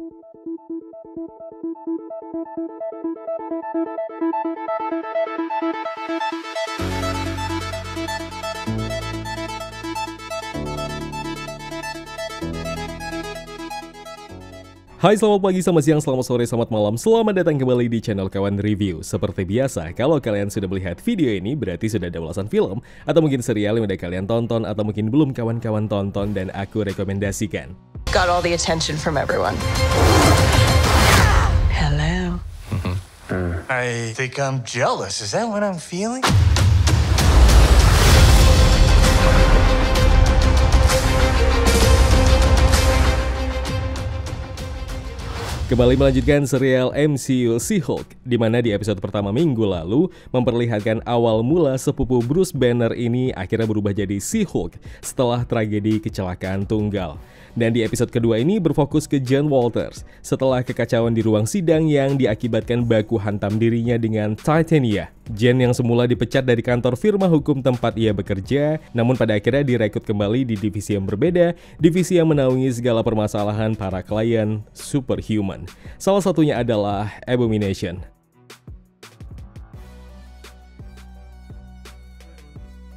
Hai, selamat pagi, selamat siang, selamat sore, selamat malam. Selamat datang kembali di channel Kawan Review. Seperti biasa, kalau kalian sudah melihat video ini, berarti sudah ada ulasan film, atau mungkin serial yang udah kalian tonton, atau mungkin belum kawan-kawan tonton dan aku rekomendasikan. Got all the attention from everyone. Hello. I think I'm jealous. Is that what I'm feeling? Kembali melanjutkan serial MCU She-Hulk, di mana di episode pertama minggu lalu memperlihatkan awal mula sepupu Bruce Banner ini akhirnya berubah jadi She-Hulk setelah tragedi kecelakaan tunggal. Dan di episode kedua ini berfokus ke John Walters setelah kekacauan di ruang sidang yang diakibatkan baku hantam dirinya dengan Titania. Jen yang semula dipecat dari kantor firma hukum tempat ia bekerja, namun pada akhirnya direkrut kembali di divisi yang berbeda, divisi yang menaungi segala permasalahan para klien superhuman. Salah satunya adalah Abomination.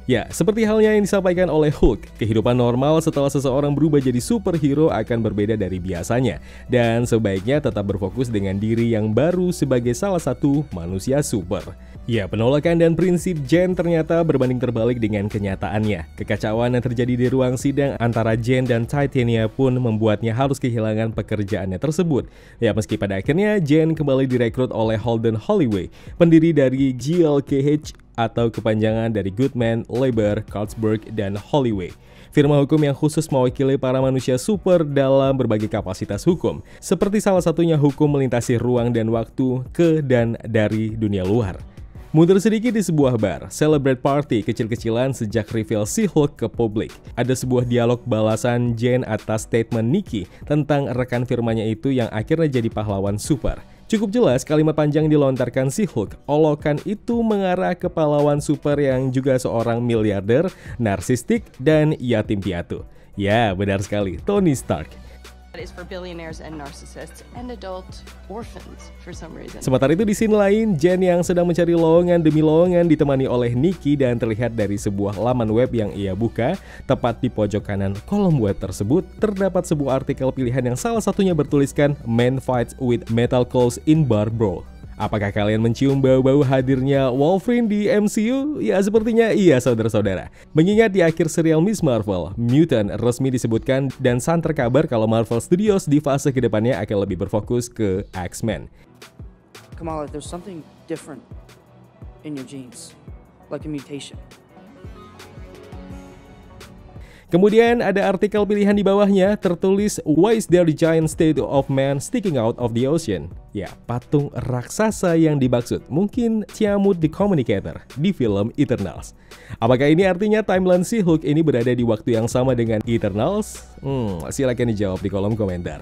Ya, seperti halnya yang disampaikan oleh Hulk, kehidupan normal setelah seseorang berubah jadi superhero akan berbeda dari biasanya, dan sebaiknya tetap berfokus dengan diri yang baru sebagai salah satu manusia super. Ya, penolakan dan prinsip Jen ternyata berbanding terbalik dengan kenyataannya. Kekacauan yang terjadi di ruang sidang antara Jen dan Titania pun membuatnya harus kehilangan pekerjaannya tersebut. Ya, meski pada akhirnya Jen kembali direkrut oleh Holden Holloway, pendiri dari GLKH atau kepanjangan dari Goodman, Leiber, Carlsberg, dan Holloway. Firma hukum yang khusus mewakili para manusia super dalam berbagai kapasitas hukum, seperti salah satunya hukum melintasi ruang dan waktu ke dan dari dunia luar. Mundur sedikit di sebuah bar, celebrate party kecil-kecilan sejak reveal She-Hulk ke publik. Ada sebuah dialog balasan Jen atas statement Nikki tentang rekan firmanya itu yang akhirnya jadi pahlawan super. Cukup jelas kalimat panjang dilontarkan She-Hulk, olokan itu mengarah ke pahlawan super yang juga seorang miliarder, narsistik, dan yatim piatu. Ya, benar sekali, Tony Stark. Is for billionaires and narcissists and adult orphans for some reason. Sementara itu di scene lain, Jen yang sedang mencari lowongan demi lowongan ditemani oleh Nikki dan terlihat dari sebuah laman web yang ia buka, tepat di pojok kanan kolom web tersebut terdapat sebuah artikel pilihan yang salah satunya bertuliskan Man Fights with Metal Claws in Bar Brawl. Apakah kalian mencium bau-bau hadirnya Wolverine di MCU? Ya, sepertinya iya saudara-saudara. Mengingat di akhir serial Miss Marvel, Mutant resmi disebutkan dan santer kabar kalau Marvel Studios di fase kedepannya akan lebih berfokus ke X-Men. Kamala, there's something different in your genes, like a mutation. Kemudian ada artikel pilihan di bawahnya tertulis Why is there the giant statue of man sticking out of the ocean? Ya, patung raksasa yang dimaksud mungkin Tiamut the Communicator di film Eternals. Apakah ini artinya timeline She-Hulk ini berada di waktu yang sama dengan Eternals? Silakan dijawab di kolom komentar.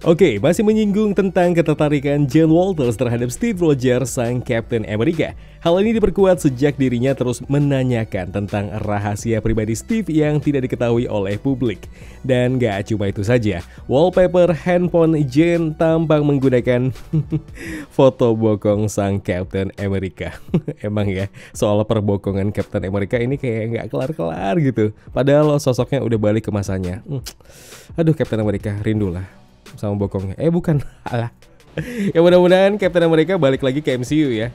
Oke, masih menyinggung tentang ketertarikan John Walters terhadap Steve Rogers sang Captain America. Hal ini diperkuat sejak dirinya terus menanyakan tentang rahasia pribadi Steve yang tidak diketahui oleh publik. Dan gak cuma itu saja, wallpaper handphone Jen tampak menggunakan foto bokong sang Captain America. Emang ya, soal perbokongan Captain America ini kayak gak kelar-kelar gitu. Padahal sosoknya udah balik ke masanya. Aduh, Captain America, rindulah sama bokongnya. Bukan, alah. Ya mudah-mudahan Captain America balik lagi ke MCU ya.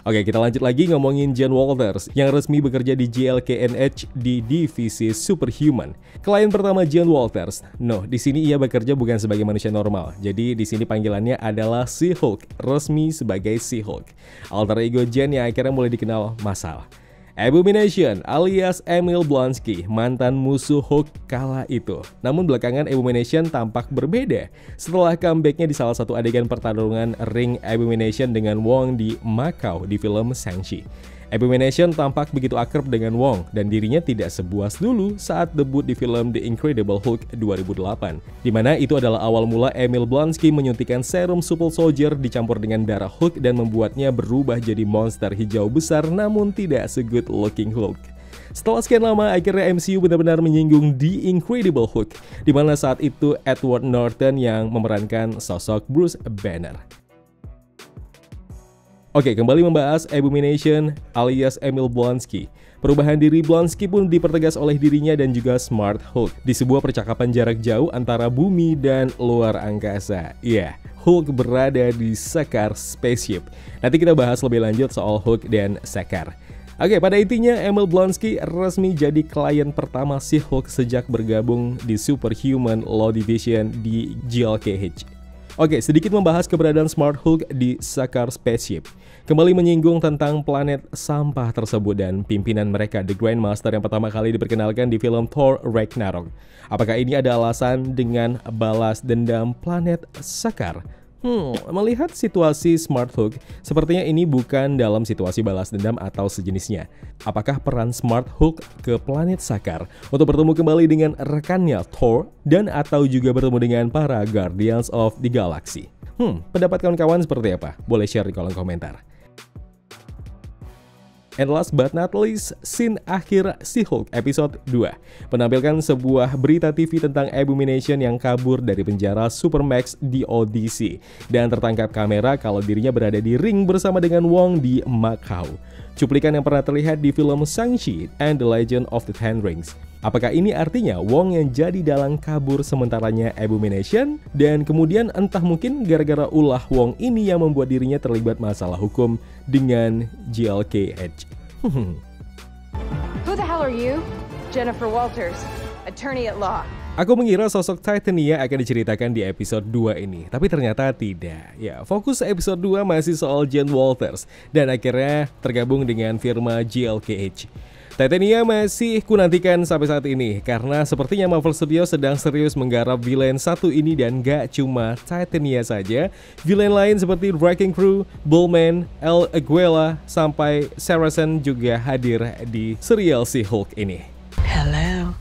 Oke, kita lanjut lagi ngomongin John Walters yang resmi bekerja di GLKNH di divisi Superhuman. Klien pertama John Walters. Di sini ia bekerja bukan sebagai manusia normal. Jadi di sini panggilannya adalah She-Hulk, resmi sebagai She-Hulk. Alter ego Jen yang akhirnya mulai dikenal massal. Abomination alias Emil Blonsky, mantan musuh Hulk kala itu. Namun belakangan Abomination tampak berbeda setelah comebacknya di salah satu adegan pertarungan ring Abomination dengan Wong di Macau di film Shang-Chi. Abomination tampak begitu akrab dengan Wong dan dirinya tidak sebuas dulu saat debut di film The Incredible Hulk 2008, di mana itu adalah awal mula Emil Blonsky menyuntikkan serum Super Soldier dicampur dengan darah Hulk dan membuatnya berubah jadi monster hijau besar namun tidak se-good looking Hulk. Setelah sekian lama, akhirnya MCU benar-benar menyinggung The Incredible Hulk, di mana saat itu Edward Norton yang memerankan sosok Bruce Banner. Oke, kembali membahas Abomination alias Emil Blonsky. Perubahan diri Blonsky pun dipertegas oleh dirinya dan juga Smart Hulk di sebuah percakapan jarak jauh antara bumi dan luar angkasa. Ya, Hulk berada di Sakaar Spaceship. Nanti kita bahas lebih lanjut soal Hulk dan Sakaar. Oke, pada intinya Emil Blonsky resmi jadi klien pertama si Hulk sejak bergabung di Superhuman Law Division di GLKH. Oke, sedikit membahas keberadaan Smart Hulk di Sakaar Spaceship. Kembali menyinggung tentang planet sampah tersebut dan pimpinan mereka, The Grandmaster, yang pertama kali diperkenalkan di film Thor Ragnarok. Apakah ini ada alasan dengan balas dendam planet Sakaar? Melihat situasi Smart Hulk, sepertinya ini bukan dalam situasi balas dendam atau sejenisnya. Apakah peran Smart Hulk ke planet Sakaar untuk bertemu kembali dengan rekannya Thor dan atau juga bertemu dengan para Guardians of the Galaxy? Pendapat kawan-kawan seperti apa? Boleh share di kolom komentar. And last but not least, scene akhir She-Hulk episode 2 menampilkan sebuah berita TV tentang Abomination yang kabur dari penjara Supermax di Odyssey dan tertangkap kamera kalau dirinya berada di ring bersama dengan Wong di Macau. Cuplikan yang pernah terlihat di film Shang-Chi and the Legend of the Ten Rings. Apakah ini artinya Wong yang jadi dalang kabur sementaranya Abomination? Dan kemudian entah mungkin gara-gara ulah Wong ini yang membuat dirinya terlibat masalah hukum dengan GLKH. Who the hell are you? Jennifer Walters, attorney at law. Aku mengira sosok Titania akan diceritakan di episode 2 ini, tapi ternyata tidak. Ya, fokus episode 2 masih soal Jen Walters dan akhirnya tergabung dengan firma GLKH. Titania masih kunantikan sampai saat ini karena sepertinya Marvel Studios sedang serius menggarap villain satu ini dan gak cuma Titania saja. Villain lain seperti Wrecking Crew, Bullman, El Aguila, sampai Saracen juga hadir di serial She-Hulk ini. Hello.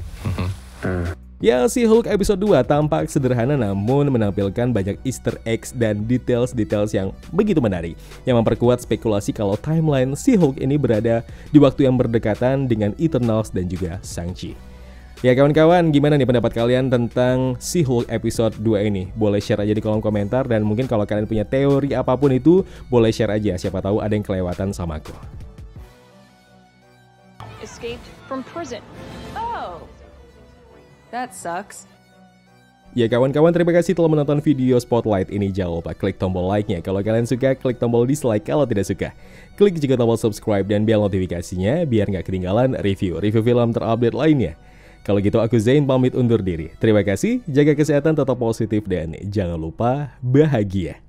Ya, She-Hulk episode 2 tampak sederhana namun menampilkan banyak easter eggs dan details-details yang begitu menarik yang memperkuat spekulasi kalau timeline She-Hulk ini berada di waktu yang berdekatan dengan Eternals dan juga Shang-Chi. Ya kawan-kawan, gimana nih pendapat kalian tentang She-Hulk episode 2 ini? Boleh share aja di kolom komentar dan mungkin kalau kalian punya teori apapun itu boleh share aja, siapa tahu ada yang kelewatan sama aku. Escaped from prison. Oh. That sucks. Ya kawan-kawan, terima kasih telah menonton video Spotlight ini. Jangan lupa klik tombol like-nya kalau kalian suka, klik tombol dislike kalau tidak suka. Klik juga tombol subscribe dan bel notifikasinya biar nggak ketinggalan review film terupdate lainnya. Kalau gitu aku Zain pamit undur diri. Terima kasih, jaga kesehatan, tetap positif, dan jangan lupa bahagia.